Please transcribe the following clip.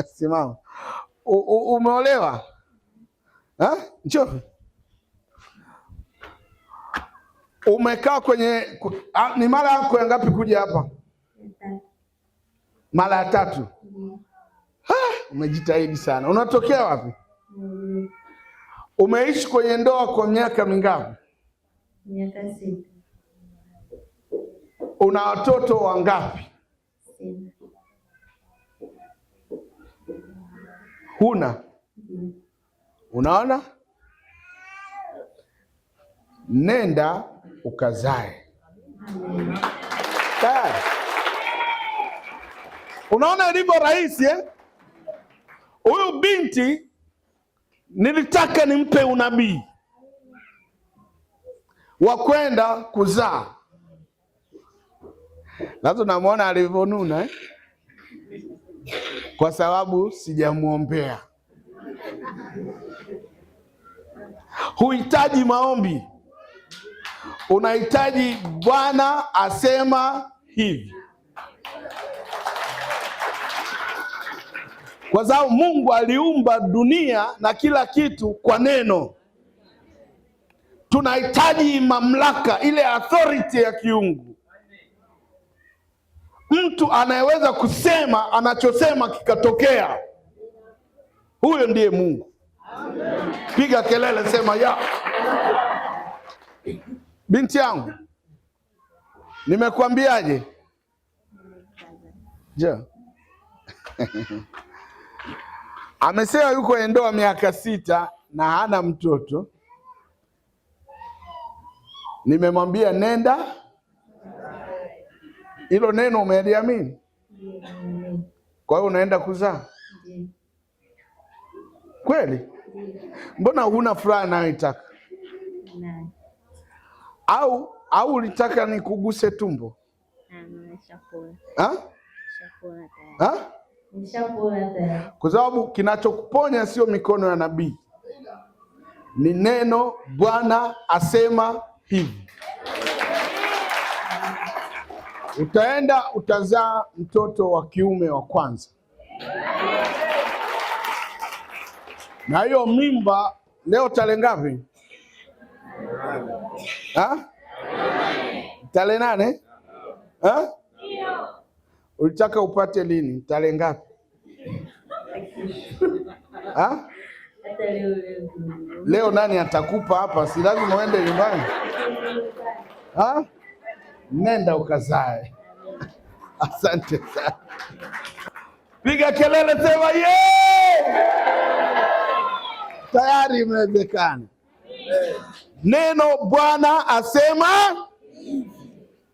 Simama. Umeolewa? Njoo. Umekaa kwenye ni mara yako ya ngapi kuja hapa? Mara ya 3. Umejitahidi sana. Unatokea wapi? Umeishi kwenye ndoa kwa miaka mingapi? Miaka 6. Una watoto wangapi? 6. Huna? Unaona? Nenda ukazae. Amen. Unaona ilivyo rahisi Huyu binti nilitaka nimpe unabii wa kwenda kuzaa. Lazima namuona alivyonuna kwa sababu sijamuombea. Huhitaji maombi. Unahitaji Bwana asema hivi. Kwa sababu Mungu aliumba dunia na kila kitu kwa neno. Tunahitaji mamlaka, ile authority ya kiungu. Mtu anayeweza kusema anachosema kikatokea. Huyo ndiye Mungu. Amen. Piga kelele, sema ya. Binti yangu, nimekuambiaje? Ja. Amesema yuko kwenye ndoa miaka 6 na hana mtoto. Nimemwambia nenda. Hilo neno umeliamini? Kwa hiyo unaenda kuzaa? Kweli? Mbona huna furaha nayoitaka? Au ulitaka nikuguse tumbo? Kwa sababu kinachokuponya sio mikono ya nabii. Ni neno Bwana asema hivi. Utaenda utazaa mtoto wa kiume wa kwanza. Na hiyo mimba leo tarehe ngapi? Tarehe 8? Ulitaka upate lini? Tarehe ngapi? Leo nani atakupa hapa? Si lazima uende nyumbani. Nenda ukazae. Asante sana. Piga kelele, sema tayari imewezekana. Neno Bwana asema